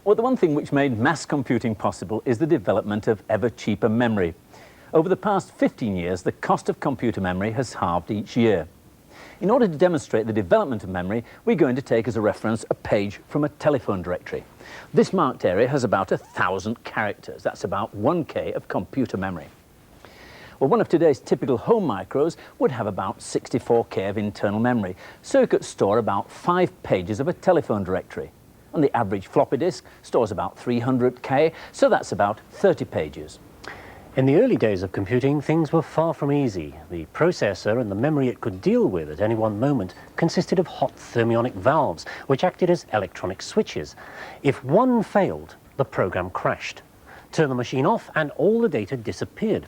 Well, the one thing which made mass computing possible is the development of ever cheaper memory. Over the past 15 years, the cost of computer memory has halved each year. In order to demonstrate the development of memory, we're going to take as a reference a page from a telephone directory. This marked area has about 1,000 characters. That's about 1K of computer memory. Well, one of today's typical home micros would have about 64K of internal memory, so it could store about 5 pages of a telephone directory. And the average floppy disk stores about 300K, so that's about 30 pages. In the early days of computing, things were far from easy. The processor and the memory it could deal with at any one moment consisted of hot thermionic valves, which acted as electronic switches. If one failed, the program crashed. Turn the machine off and all the data disappeared.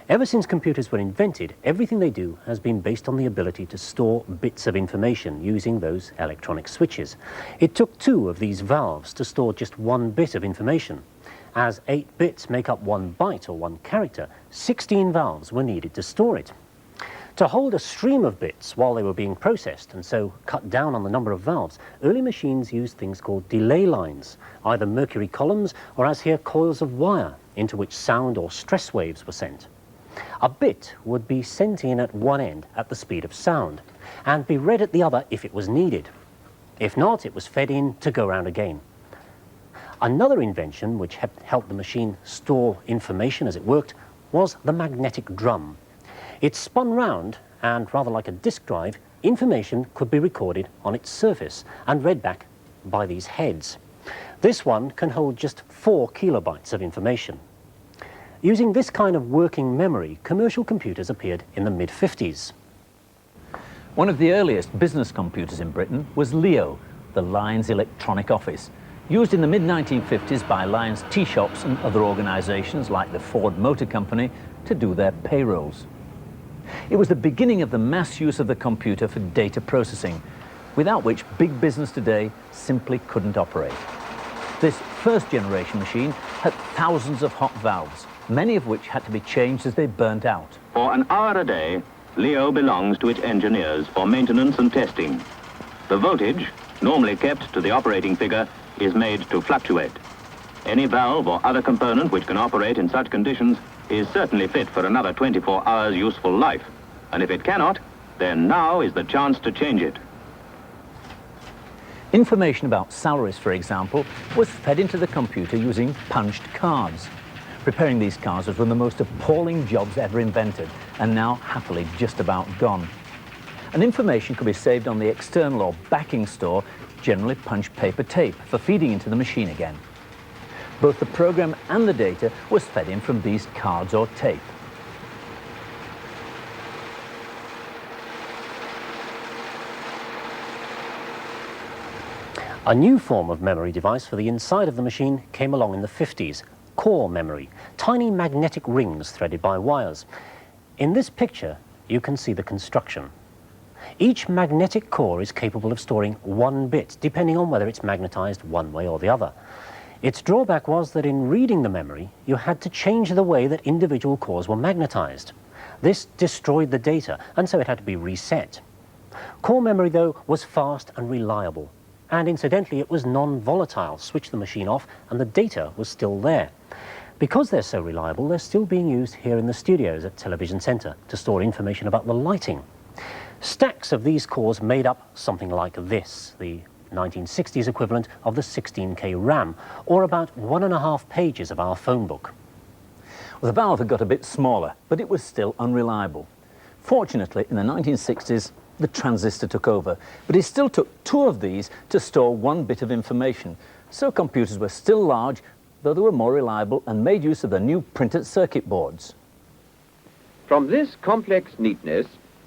Ever since computers were invented, everything they do has been based on the ability to store bits of information using those electronic switches. It took 2 of these valves to store just 1 bit of information. As 8 bits make up 1 byte or 1 character, 16 valves were needed to store it. To hold a stream of bits while they were being processed and so cut down on the number of valves, early machines used things called delay lines, either mercury columns or, as here, coils of wire into which sound or stress waves were sent. A bit would be sent in at one end at the speed of sound and be read at the other if it was needed. If not, it was fed in to go round again. Another invention which helped the machine store information as it worked was the magnetic drum. It spun round and, rather like a disk drive, information could be recorded on its surface and read back by these heads. This one can hold just 4 kilobytes of information. Using this kind of working memory, commercial computers appeared in the mid-50s. One of the earliest business computers in Britain was Leo, the Lions Electronic Office, used in the mid-1950s by Lions tea shops and other organisations like the Ford Motor Company to do their payrolls. It was the beginning of the mass use of the computer for data processing, without which big business today simply couldn't operate. This first-generation machine had thousands of hot valves, many of which had to be changed as they burnt out. For an hour a day, Leo belongs to its engineers for maintenance and testing. The voltage, normally kept to the operating figure, is made to fluctuate. Any valve or other component which can operate in such conditions is certainly fit for another 24 hours useful life. And if it cannot, then now is the chance to change it. Information about salaries, for example, was fed into the computer using punched cards. Preparing these cards was one of the most appalling jobs ever invented, and now happily just about gone. And information could be saved on the external or backing store, generally punched paper tape, for feeding into the machine again. Both the program and the data was fed in from these cards or tape. A new form of memory device for the inside of the machine came along in the 50s. Core memory, tiny magnetic rings threaded by wires. In this picture, you can see the construction. Each magnetic core is capable of storing 1 bit, depending on whether it's magnetized one way or the other. Its drawback was that in reading the memory, you had to change the way that individual cores were magnetized. This destroyed the data, and so it had to be reset. Core memory, though, was fast and reliable. And incidentally, it was non-volatile. Switch the machine off and the data was still there. Because they're so reliable, they're still being used here in the studios at Television Centre to store information about the lighting. Stacks of these cores made up something like this, the 1960s equivalent of the 16K RAM, or about 1.5 pages of our phone book. Well, the valve had got a bit smaller, but it was still unreliable. Fortunately, in the 1960s, the transistor took over, but it still took 2 of these to store 1 bit of information. So computers were still large, though they were more reliable and made use of the new printed circuit boards. From this complex neatness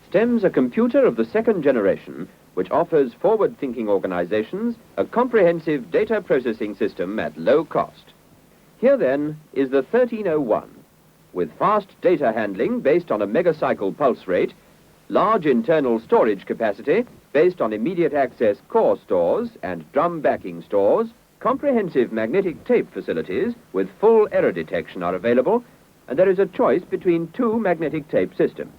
stems a computer of the 2nd generation, which offers forward-thinking organizations a comprehensive data processing system at low cost. Here then is the 1301, with fast data handling based on a megacycle pulse rate, large internal storage capacity based on immediate access core stores and drum backing stores, comprehensive magnetic tape facilities with full error detection are available, and there is a choice between 2 magnetic tape systems.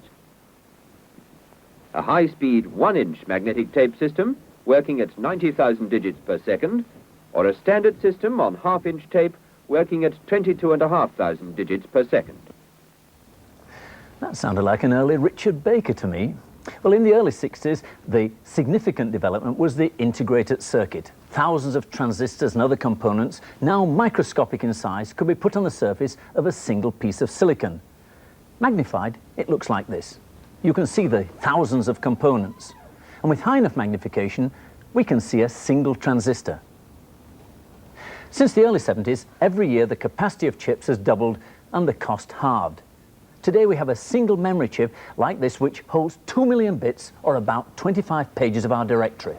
A high-speed 1-inch magnetic tape system working at 90,000 digits per second, or a standard system on half-inch tape working at 22,500 digits per second. That sounded like an early Richard Baker to me. Well, in the early 60s, the significant development was the integrated circuit. Thousands of transistors and other components, now microscopic in size, could be put on the surface of a single piece of silicon. Magnified, it looks like this. You can see the thousands of components. And with high enough magnification, we can see a single transistor. Since the early 70s, every year the capacity of chips has doubled and the cost halved. Today we have a single memory chip like this which holds 2 million bits, or about 25 pages of our directory.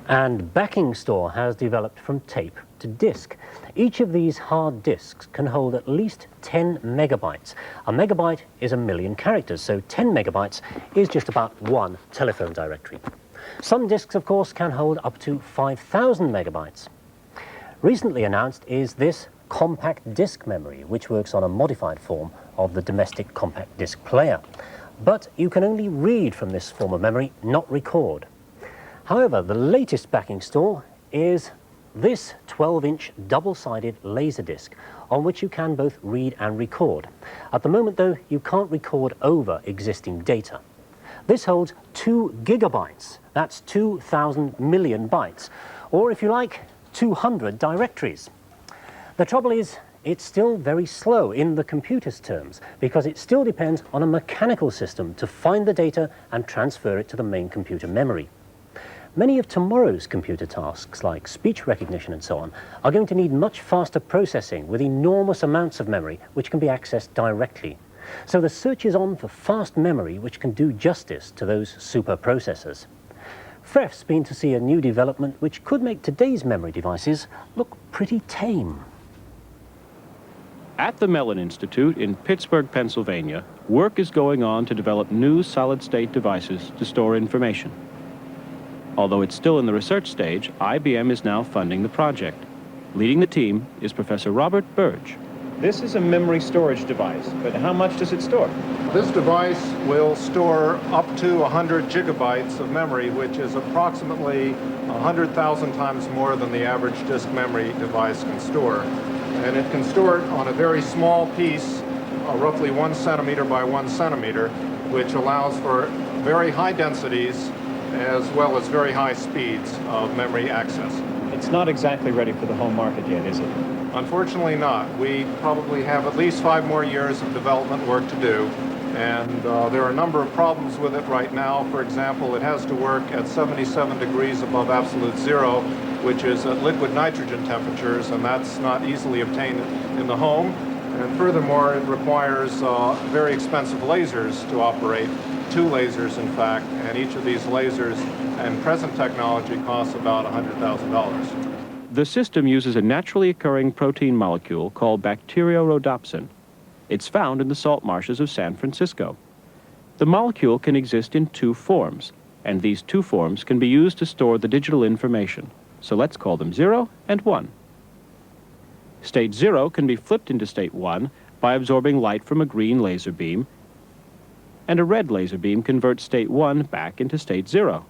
And backing store has developed from tape to disk. Each of these hard disks can hold at least 10 megabytes. A megabyte is 1,000,000 characters, so 10 megabytes is just about one telephone directory. Some disks, of course, can hold up to 5,000 megabytes. Recently announced is this compact disc memory, which works on a modified form of the domestic compact disc player. But you can only read from this form of memory, not record. However, the latest backing store is this 12-inch double-sided Laserdisc, on which you can both read and record. At the moment, though, you can't record over existing data. This holds 2 gigabytes. That's 2,000 million bytes, or if you like, 200 directories. The trouble is, it's still very slow in the computer's terms, because it still depends on a mechanical system to find the data and transfer it to the main computer memory. Many of tomorrow's computer tasks, like speech recognition and so on, are going to need much faster processing with enormous amounts of memory which can be accessed directly. So the search is on for fast memory which can do justice to those super processors. Freff's been to see a new development which could make today's memory devices look pretty tame. At the Mellon Institute in Pittsburgh, Pennsylvania, work is going on to develop new solid-state devices to store information. Although it's still in the research stage, IBM is now funding the project. Leading the team is Professor Robert Burge. This is a memory storage device, but how much does it store? This device will store up to 100 gigabytes of memory, which is approximately 100,000 times more than the average disk memory device can store. And it can store it on a very small piece, roughly 1 centimeter by 1 centimeter, which allows for very high densities as well as very high speeds of memory access. It's not exactly ready for the home market yet, is it? Unfortunately not. We probably have at least 5 more years of development work to do, and there are a number of problems with it right now. For example, it has to work at 77 degrees above absolute zero, which is at liquid nitrogen temperatures, and that's not easily obtained in the home. And furthermore, it requires very expensive lasers to operate. 2 lasers, in fact, and each of these lasers and present technology costs about $100,000. The system uses a naturally occurring protein molecule called bacteriorhodopsin. It's found in the salt marshes of San Francisco. The molecule can exist in 2 forms, and these 2 forms can be used to store the digital information. So let's call them 0 and 1. State 0 can be flipped into state 1 by absorbing light from a green laser beam, and a red laser beam converts state 1 back into state 0.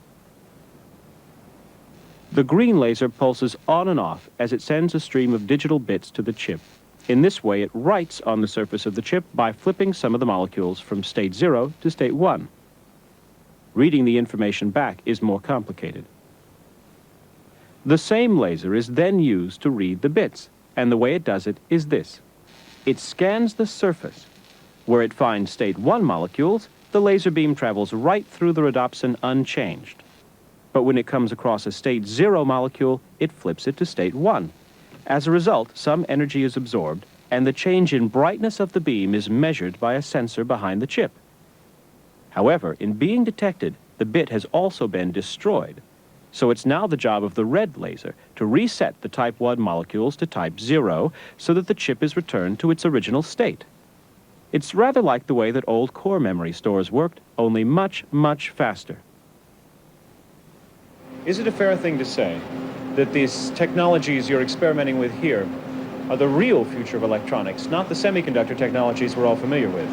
The green laser pulses on and off as it sends a stream of digital bits to the chip. In this way, it writes on the surface of the chip by flipping some of the molecules from state 0 to state 1. Reading the information back is more complicated. The same laser is then used to read the bits, and the way it does it is this. It scans the surface. Where it finds state 1 molecules, the laser beam travels right through the rhodopsin unchanged. But when it comes across a state 0 molecule, it flips it to state 1. As a result, some energy is absorbed, and the change in brightness of the beam is measured by a sensor behind the chip. However, in being detected, the bit has also been destroyed. So it's now the job of the red laser to reset the type 1 molecules to type 0 so that the chip is returned to its original state. It's rather like the way that old core memory stores worked, only much, much faster. Is it a fair thing to say that these technologies you're experimenting with here are the real future of electronics, not the semiconductor technologies we're all familiar with?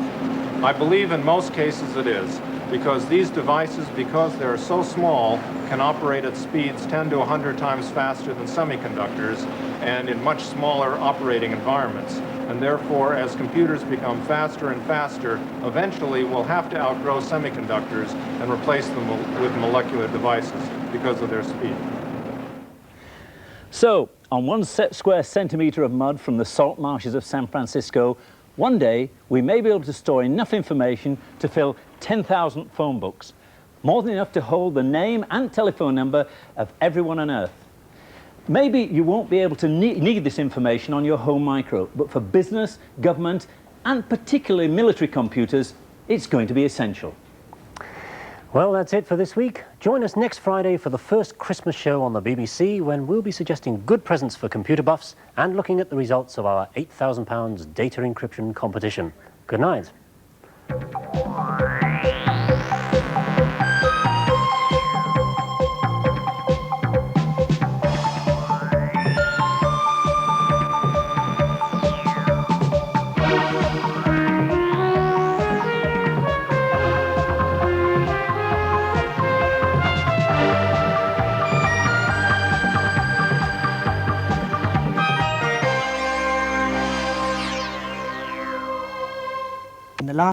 I believe in most cases it is. because these devices, because they're so small, can operate at speeds 10 to 100 times faster than semiconductors and in much smaller operating environments. And therefore, as computers become faster and faster, eventually we'll have to outgrow semiconductors and replace them with molecular devices because of their speed. So, on 1 square centimetre of mud from the salt marshes of San Francisco, one day we may be able to store enough information to fill 10,000 phone books, more than enough to hold the name and telephone number of everyone on Earth. Maybe you won't be able to need this information on your home micro, but for business, government, and particularly military computers, it's going to be essential. Well, that's it for this week. Join us next Friday for the first Christmas show on the BBC, when we'll be suggesting good presents for computer buffs and looking at the results of our £8,000 data encryption competition. Good night.